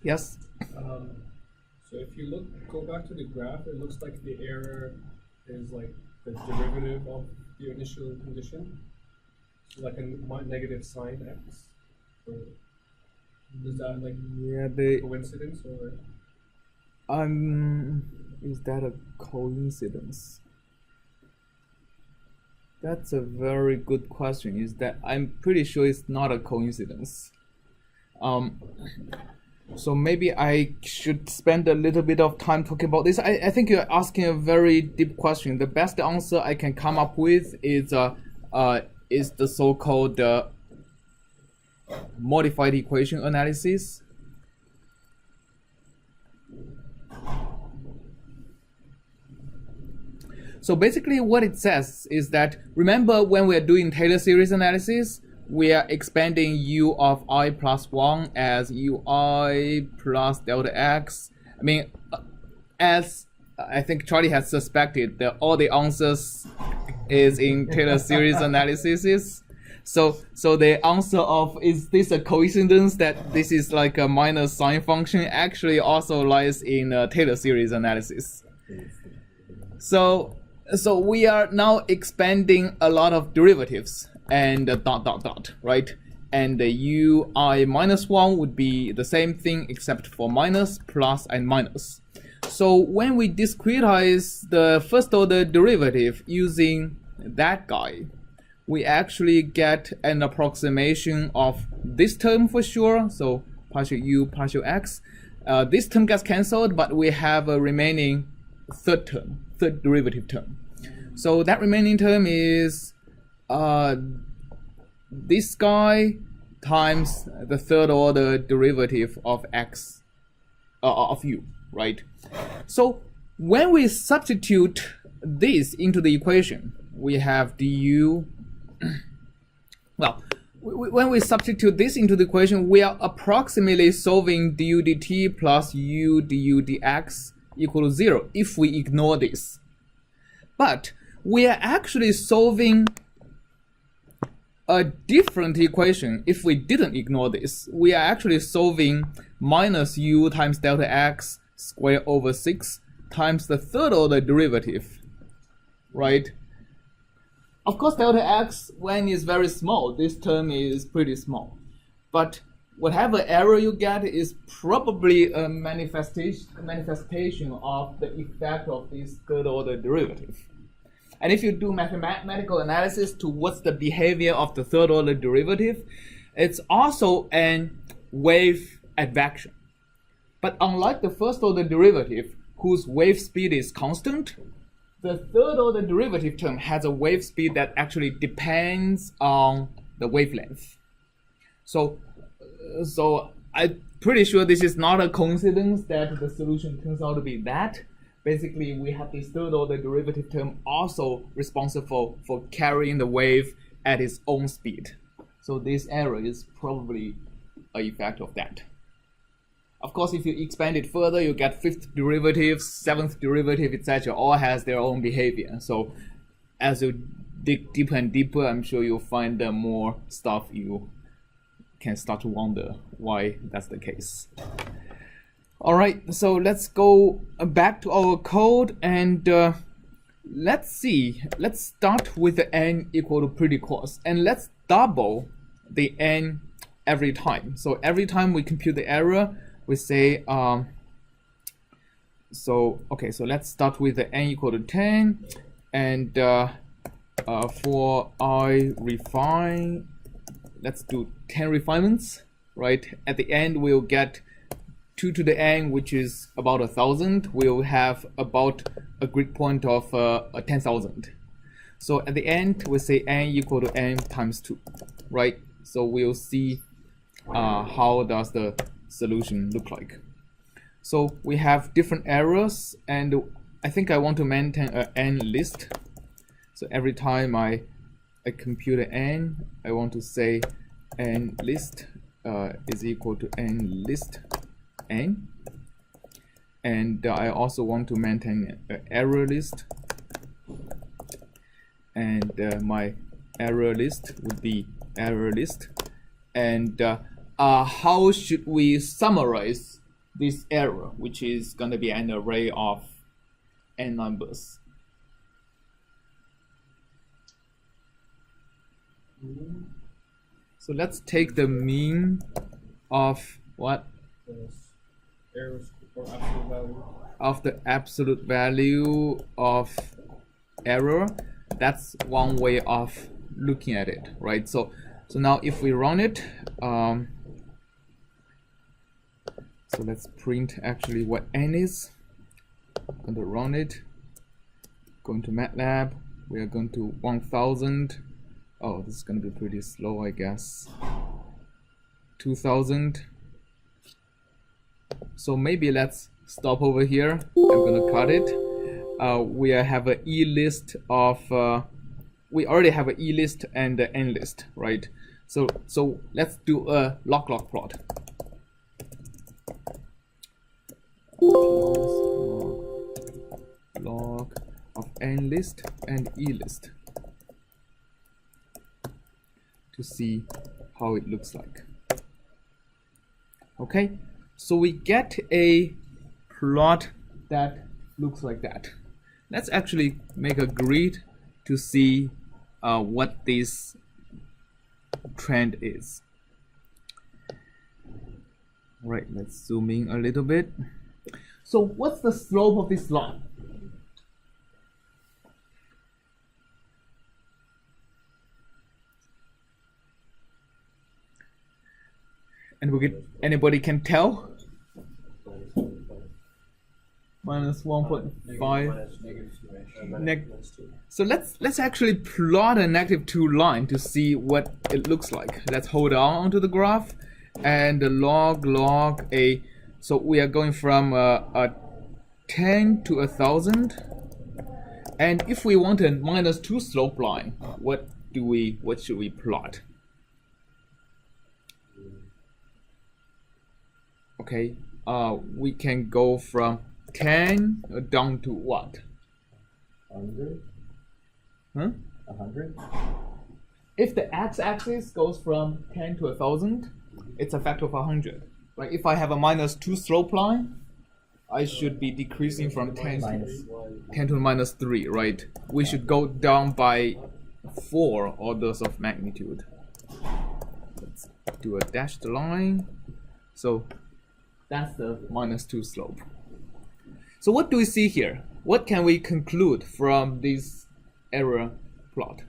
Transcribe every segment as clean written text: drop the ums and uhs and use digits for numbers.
Yes. So if you go back to the graph, it looks like the error is like the derivative of the initial condition, so like a negative sign x. So is that like coincidence or? Is that a coincidence? That's a very good question. I'm pretty sure it's not a coincidence. So maybe I should spend a little bit of time talking about this. I think you're asking a very deep question. The best answer I can come up with is the so-called modified equation analysis. So basically what it says is that, remember when we're doing Taylor series analysis, we are expanding u of I plus 1 as ui plus delta x. I mean, as I think Charlie has suspected, that all the answers is in Taylor series analysis. So the answer of is this a coincidence that this is like a minus sine function actually also lies in Taylor series analysis. So we are now expanding a lot of derivatives and right? And the ui minus 1 would be the same thing except for minus, plus, and minus. So when we discretize the first order derivative using that guy, we actually get an approximation of this term for sure. So partial u, partial x. This term gets cancelled, but we have a remaining third derivative term. So that remaining term is this guy times the third order derivative of x of u, right? So when we substitute this into the equation, we have du. Well, when we substitute this into the equation, we are approximately solving du dt plus u du dx equal to 0 if we ignore this. But we are actually solving a different equation if we didn't ignore this. We are actually solving minus u times delta x squared over 6 times the third order derivative, right? Of course, delta x, when it's very small, this term is pretty small. But whatever error you get is probably a manifestation of the effect of this third order derivative. And if you do mathematical analysis to what's the behavior of the third order derivative, it's also a wave advection. But unlike the first order derivative, whose wave speed is constant, the third order derivative term has a wave speed that actually depends on the wavelength. So I'm pretty sure this is not a coincidence that the solution turns out to be that. Basically, we have this third order derivative term also responsible for carrying the wave at its own speed. So this error is probably an effect of that. Of course, if you expand it further, you get fifth derivative, seventh derivative, etc. All has their own behavior. So as you dig deeper and deeper, I'm sure you'll find more stuff you can start to wonder why that's the case. All right, so let's go back to our code and let's see. Let's start with the n equal to pretty close, and let's double the n every time. So every time we compute the error, we say so let's start with the n equal to 10, and for I refine, let's do 10 refinements, right? At the end we'll get 2 to the n, which is about 1,000. We'll have about a grid point of 10,000. So at the end we say n equal to n times 2, right? So we'll see how does the solution look like. So we have different errors, and I think I want to maintain an n list. So every time I compute an n, I want to say n list is equal to n list n, and I also want to maintain an error list, and my error list would be error list. And how should we summarize this error, which is going to be an array of n numbers. So let's take the mean of what? Errors or absolute value. Of the absolute value of error. That's one way of looking at it, right? So now if we run it, so let's print actually what n is. I'm going to run it. Going to MATLAB. We are going to 1000. Oh, this is going to be pretty slow, I guess. 2000. So maybe let's stop over here. I'm going to cut it. We have an E list of. We already have an E list and an N list, right? So let's do a log plot. Log of N list and E list to see how it looks like. Okay, so we get a plot that looks like that. Let's actually make a grid to see what this trend is. All right, let's zoom in a little bit. So what's the slope of this line? And anybody can tell? Minus 1.5. So let's actually plot a -2 line to see what it looks like. Let's hold on to the graph and log a. So we are going from a 10 to 1000. And if we want a -2 slope line, what should we plot? Okay, we can go from 10 down to what? 100? Huh? 100? If the x-axis goes from 10 to 1000, it's a factor of 100. Like if I have a -2 slope line, I should be decreasing from 10 to -3, right? We should go down by 4 orders of magnitude. Let's do a dashed line. So that's the -2 slope. So what do we see here? What can we conclude from this error plot?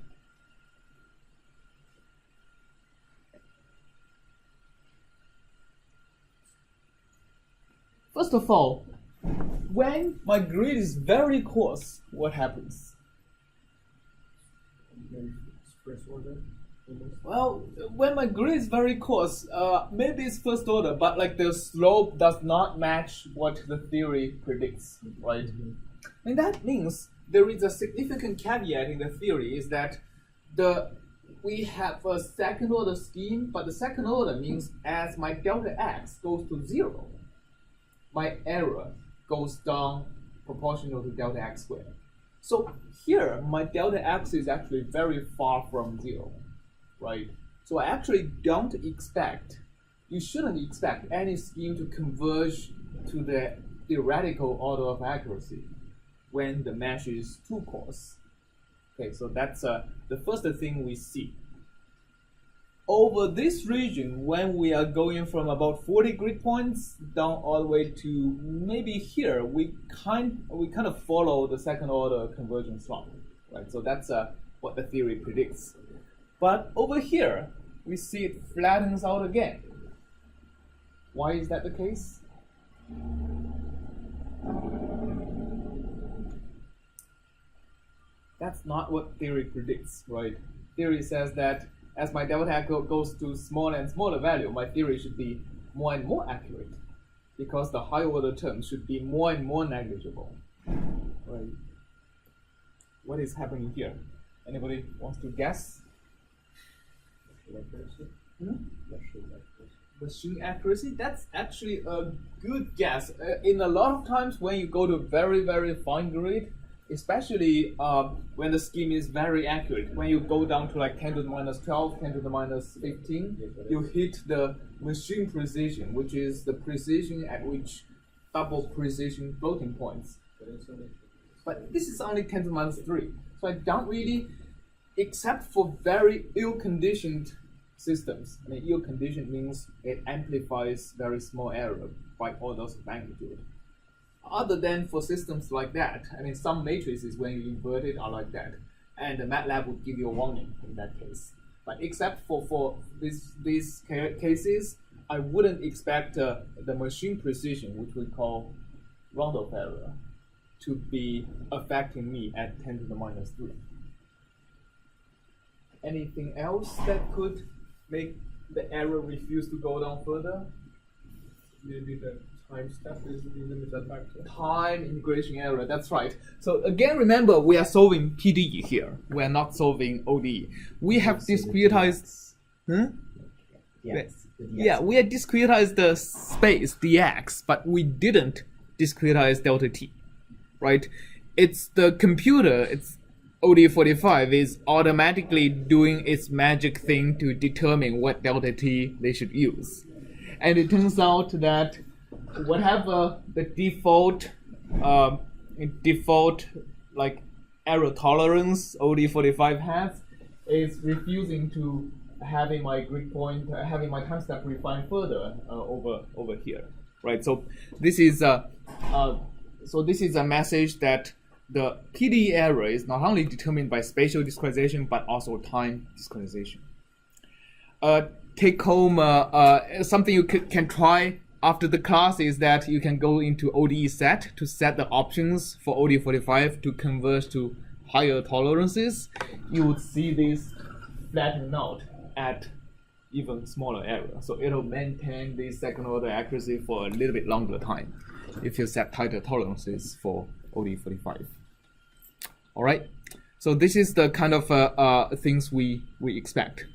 First of all, when my grid is very coarse, what happens? First order. Well, when my grid is very coarse, maybe it's first order, but like the slope does not match what the theory predicts, right? And that means there is a significant caveat in the theory is that we have a second order scheme, but the second order means as my delta x goes to 0, my error goes down proportional to delta x squared. So here, my delta x is actually very far from 0. Right? So I actually don't expect, you shouldn't expect any scheme to converge to the theoretical order of accuracy when the mesh is too coarse. Okay, so that's the first thing we see. Over this region, when we are going from about 40 grid points down all the way to maybe here, we kind of follow the second order convergence line, right? So that's what the theory predicts. But over here, we see it flattens out again. Why is that the case? That's not what theory predicts, right? Theory says that as my delta x goes to smaller and smaller value, my theory should be more and more accurate because the higher order terms should be more and more negligible, right? What is happening here? Anybody wants to guess? Machine accuracy, that's actually a good guess. In a lot of times when you go to very, very fine grid, especially when the scheme is very accurate. When you go down to like 10 to the minus 12, 10 to the minus 15, you hit the machine precision, which is the precision at which double precision floating points. But this is only 10 to the minus 3. So I don't really, except for very ill-conditioned systems. I mean, ill-conditioned means it amplifies very small error by orders of magnitude. Other than for systems like that, I mean, some matrices when you invert it are like that, and the MATLAB would give you a warning in that case. But except for these cases, I wouldn't expect the machine precision, which we call round-off error, to be affecting me at 10 to the minus 3. Anything else that could make the error refuse to go down further? Maybe the time step is the limited factor. Time integration error, that's right. So again, remember, we are solving PDE here. We are not solving ODE. We have discretized... Yes. Yeah, we had discretized the space, dx, but we didn't discretize delta t, right? It's the computer, it's OD45 is automatically doing its magic thing to determine what delta t they should use. And it turns out that whatever the default like error tolerance OD45 has is refusing to having my grid point, having my time step refined further over here, right? So this is a message that the PDE error is not only determined by spatial discretization but also time discretization. Take home something you can try after the class is that you can go into ODE set to set the options for OD45 to converge to higher tolerances. You would see this flatten out at even smaller error. So it'll maintain the second order accuracy for a little bit longer time if you set tighter tolerances for OD45. All right. So this is the kind of things we expect.